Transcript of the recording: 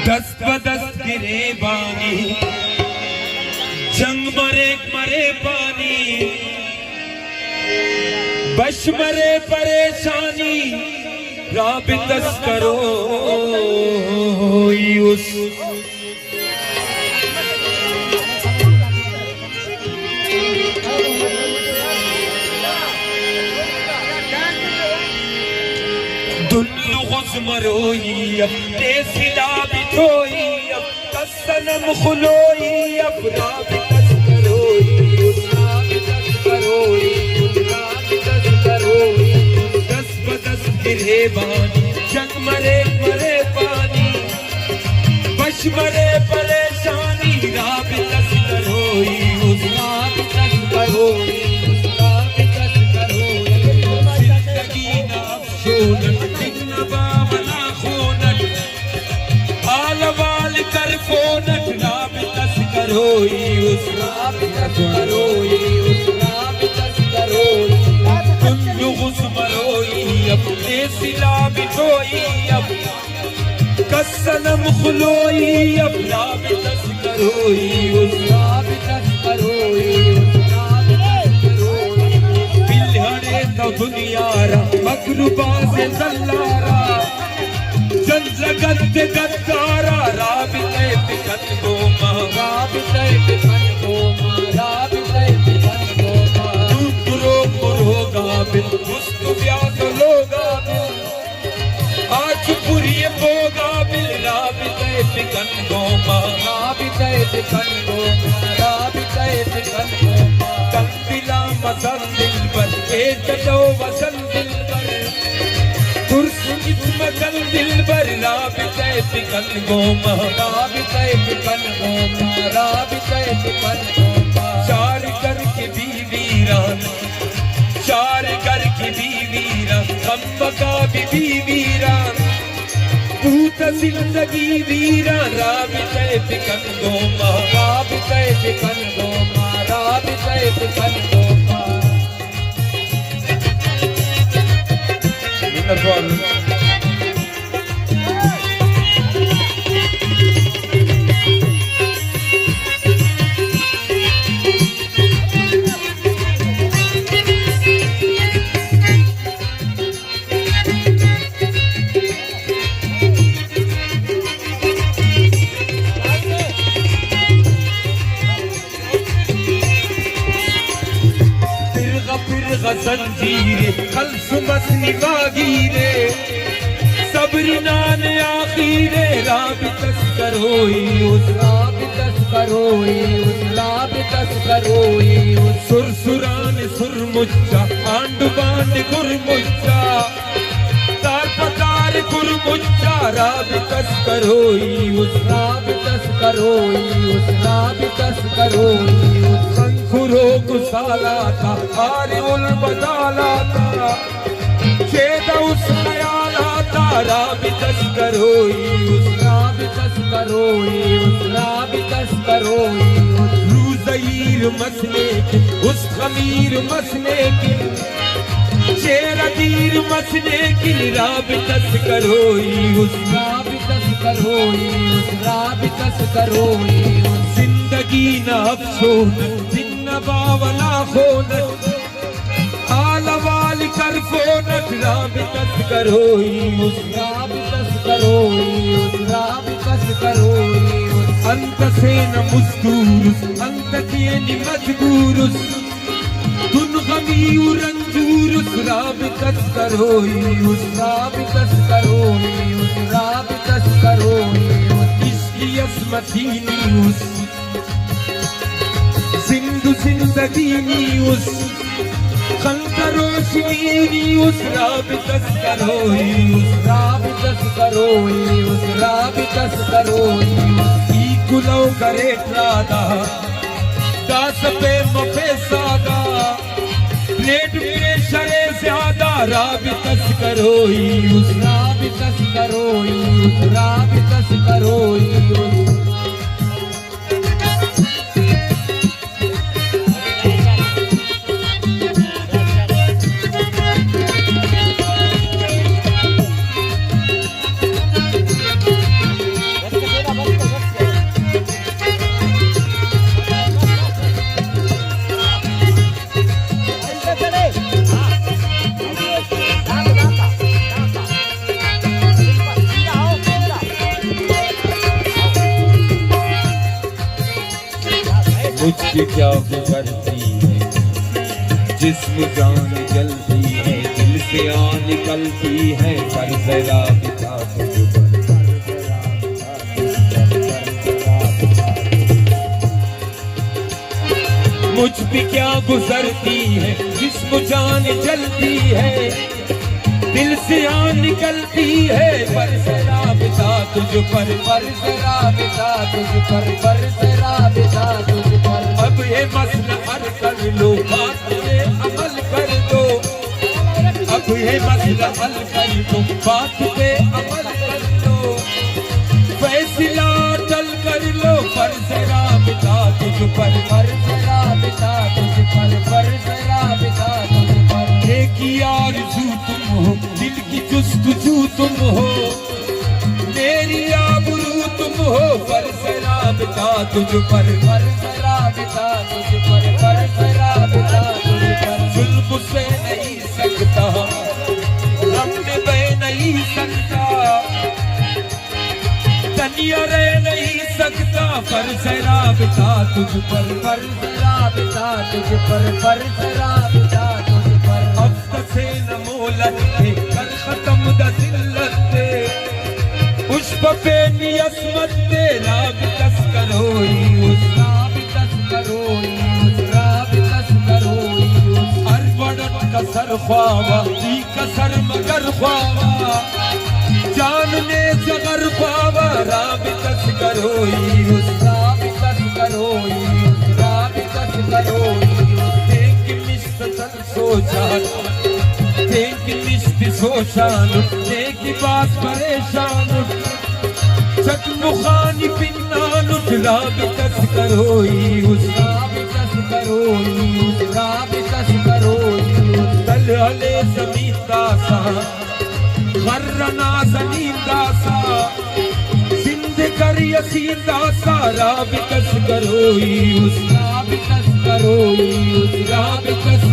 दस्त बदस्त गिरे बानी, जंग मरे मरे पानी, बश मरे परेशानी, राबितस करो उस मरोई अब सिला बिठोई अब कसनम खुलोई अब राबितस करोई दस बदस गिरे बानी, जंग मरे मरे पानी, बश मरे परेशानी, राबितस करोई जिंदगी ना अफसोस कर फोनट राबितस करोई उस राबितस करोई कुल्लु गुस्मरोई अपने सिला बिठोई अब कसनम खुलोई अब राबितस करोई उस राबितस करोई बिलहरे तो दुनियारा मकरूबा से दल्लारा जगत गद्दारा राबिते बिकन गोमा दूरो पुरो गाबिल मुस्तु व्यास लोगा आज पुरिये पो गाबिल राबिते बिकन गोमा तंबिला मसन दिल पर एक दो वसन दिल पर मगन दिल बर राबिते बिकन गोमा चार कर के बीवीरान, चार कर के बीवीरान, हम बका भी वीरान, पूत जिंदगी वीरान, राबिते बिकन गोमा जंजीरे खल्फ मसनी बागीरे सबरी नान आखीरे राबितस करोई सुरसुरान सुरमुच्चा आंड बांड गुरमुच्चा तार पतार गुरमुच्चा राबितस करोई खुरो गुसाला था आरे उल बदाला था चेदा उस ख्याला था राबितस करोई रूज़ईर मसले के उस खमीर मसले के शेरदीर मसले की राबितस करोई जिंदगी ना अफसोस बावला खोनट आलवाल कर फोनट राबितस करोई अंत से न मुस्तूरुस अंत किए नि मजबूरुस तुन गमी रंजूरुस राबितस करोई इसकी असमती न्यूस सिंधु जिंदगी न्यूस खलरोशनी न्यूस राबितस करोई कुलो करे त्रादा दास पे मफे सादा ब्लड प्रेशर ज्यादा राबितस करोई मुझ पे क्या गुजरती है जिस्म जान जलती है, दिल से आ निकलती है, पर जरा बिता मुझ पे क्या गुजरती है जिस्म जान जलती है, दिल से आ निकलती है, पर जरा बिता तुझ पर जरा बिता तुझ पर जरा बिता तुझ पर। अब ये मसला हल कर लो, बात पे अमल कर दो, अब ये मसला हल कर दो, बात पे अमल कर दो, फैसला टल कर लो, पर जरा बिता तुझ पर जरा बिता तुझ पर जरा बिता तुझ पर। एक आरज़ू तुम हो, दिल की जुस्तजू तुम हो, मेरी आबरू तुम हो, पर जरा बिता तुझ पर जरा बिता तुझ पर जरा बिता तुझ पर। जुल्म से नहीं सकता, हमने बह नहीं सकता, तनिया रह नहीं सकता, पर जरा बिता तुझ पर जरा बिता तुझ पर जरा बिता तुझ पर। अब से न मोलत कर खत्म द जिल्लत दे, पुष्प पे नियस्मत दे, राब कस करोई उस राब कस करोई उस राब कस करोई उस। अरबड़न कसर ख्वावा ई कसर मगर ख्वावा, जान ने जगर ख्वावा, राब कस करोई उस राब कस करोई उस राब कस करोई उस। देख मिस्तन सोचान देख मिस्त सोचान, देख बात परेशान, सच मुखानी पिन्नान, राब कस करोई उस राब कस करोई उस राब कस करोई उस। तल हले ज़मीन दासा खर्रना ज़मीन दासा, जिंद कर यसीन दासा, राब कस करोई उस राब कस करोई उस राब कस